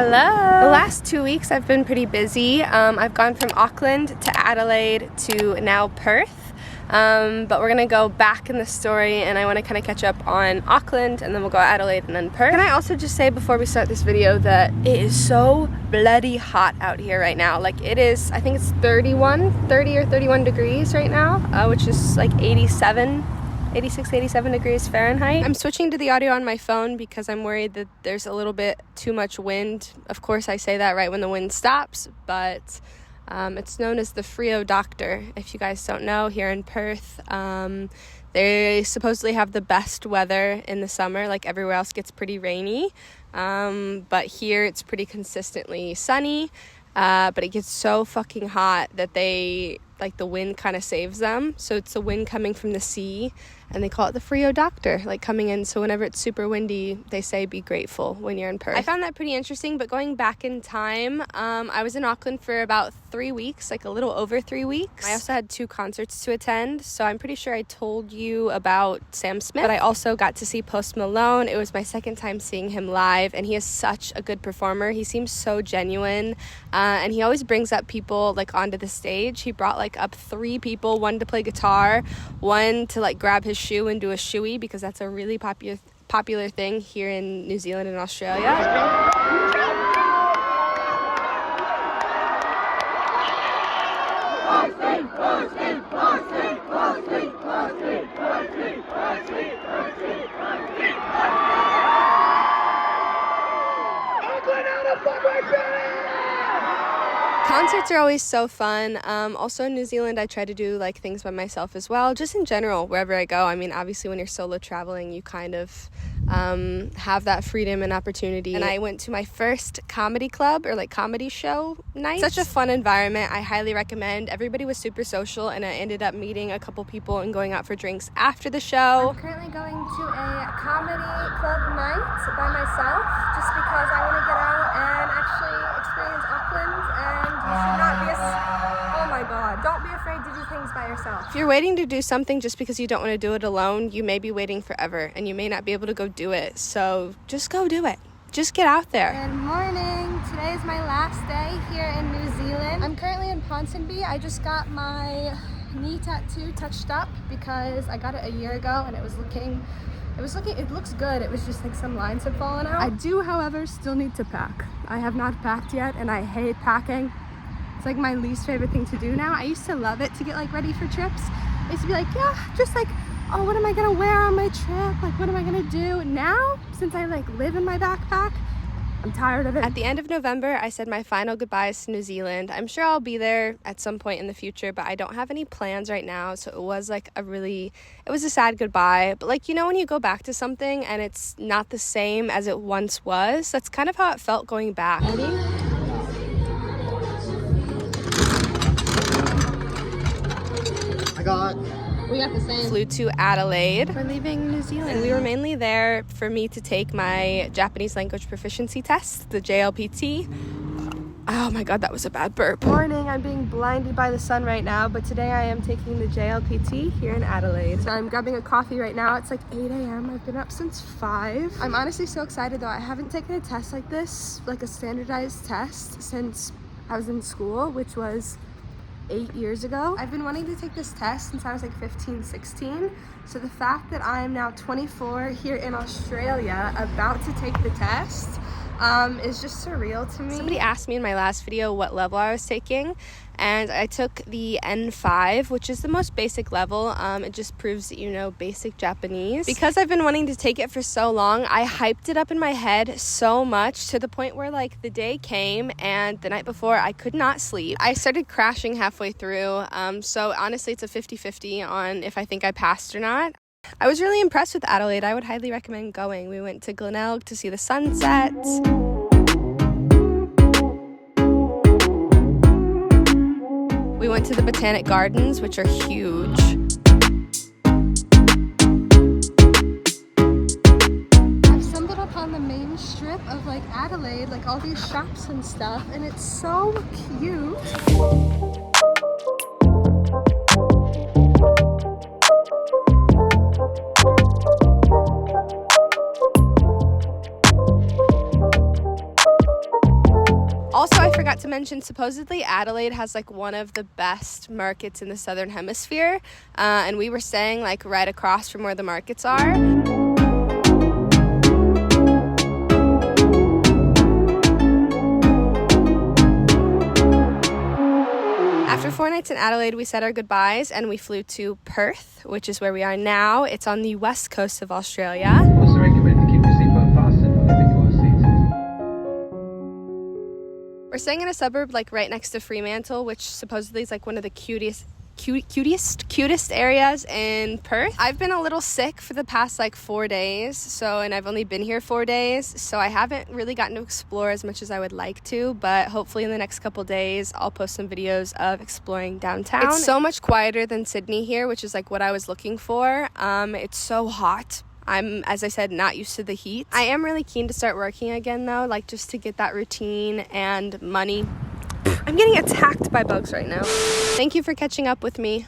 Hello! The last 2 weeks I've been pretty busy. I've gone from Auckland to Adelaide to now Perth. But we're gonna go back in the story and I want to kind of catch up on Auckland and then we'll go Adelaide and then Perth. Can I also just say before we start this video that it is so bloody hot out here right now. Like it is, I think it's 30 or 31 degrees right now, which is like 86, 87 degrees Fahrenheit. I'm switching to the audio on my phone because I'm worried that there's a little bit too much wind. Of course, I say that right when the wind stops, but it's known as the Frio Doctor. If you guys don't know, here in Perth, they supposedly have the best weather in the summer. Like everywhere else gets pretty rainy, but here it's pretty consistently sunny. But it gets so fucking hot that the wind kind of saves them. So it's the wind coming from the sea, and they call it the Frio Doctor, like coming in. So whenever it's super windy, they say be grateful when you're in Perth. I found that pretty interesting, but going back in time, I was in Auckland for about 3 weeks, like a little over 3 weeks. I also had 2 concerts to attend, so I'm pretty sure I told you about Sam Smith, but I also got to see Post Malone. It was my second time seeing him live, and he is such a good performer. He seems so genuine, and he always brings up people like onto the stage. He brought like up 3 people, one to play guitar, one to like grab his shoe and do a shoey, because that's a really popular thing here in New Zealand and Australia. Concerts are always so fun. Also in New Zealand, I try to do like things by myself as well, just in general, wherever I go. I mean, obviously when you're solo traveling, you kind of have that freedom and opportunity. And I went to my first comedy club or like comedy show night. Such a fun environment. I highly recommend. Everybody was super social, and I ended up meeting a couple people and going out for drinks after the show. I'm currently going to a comedy club night by myself just because I want to get out and actually experience Auckland, and you should not be oh my god, don't be afraid to do things by yourself. If you're waiting to do something just because you don't want to do it alone, you may be waiting forever and you may not be able to go do it. So just go do it. Just get out there. Good morning. Today is my last day here in New Zealand. I'm currently in Ponsonby. I just got my knee tattoo touched up because I got it a year ago and it looks good. It was just like some lines had fallen out. I do, however, still need to pack. I have not packed yet and I hate packing. It's like my least favorite thing to do now. I used to love it to get like ready for trips. I used to be like, yeah, just like, oh, what am I gonna wear on my trip? Like, what am I gonna do? Now, since I like live in my backpack, I'm tired of it. At the end of November, I said my final goodbyes to New Zealand. I'm sure I'll be there at some point in the future, but I don't have any plans right now. So it was like it was a sad goodbye. But like, you know, when you go back to something and it's not the same as it once was, that's kind of how it felt going back. Ready? We got the same. Flew to Adelaide. We're leaving New Zealand. We were mainly there for me to take my Japanese language proficiency test, the JLPT. Oh my god, that was a bad burp. Morning, I'm being blinded by the sun right now, but today I am taking the JLPT here in Adelaide. So I'm grabbing a coffee right now. It's like 8 a.m. I've been up since 5. I'm honestly so excited though. I haven't taken a test like this, like a standardized test, since I was in school, which was 8 years ago. I've been wanting to take this test since I was like 15, 16. So the fact that I am now 24 here in Australia about to take the test is just surreal to me. Somebody asked me in my last video what level I was taking, and I took the N5, which is the most basic level. It just proves that you know basic Japanese. Because I've been wanting to take it for so long, I hyped it up in my head so much to the point where like the day came and the night before I could not sleep. I started crashing halfway through, so honestly it's a 50-50 on if I think I passed or not. I was really impressed with Adelaide. I would highly recommend going. We went to Glenelg to see the sunset. We went to the Botanic Gardens, which are huge. I've stumbled upon the main strip of like Adelaide, like all these shops and stuff, and it's so cute. Also, I forgot to mention, supposedly Adelaide has like one of the best markets in the Southern Hemisphere, and we were staying like right across from where the markets are. After 4 nights in Adelaide, we said our goodbyes and we flew to Perth, which is where we are now. It's on the west coast of Australia. Also recommend to keep your seatbelt fastened whenever you are seated. We're staying in a suburb like right next to Fremantle, which supposedly is like one of the cutest areas in Perth. I've been a little sick for the past like 4 days, and I've only been here 4 days, so I haven't really gotten to explore as much as I would like to, but hopefully in the next couple days I'll post some videos of exploring downtown. It's so much quieter than Sydney here, which is like what I was looking for. It's so hot. I'm, as I said, not used to the heat. I am really keen to start working again though, like just to get that routine and money. I'm getting attacked by bugs right now. Thank you for catching up with me.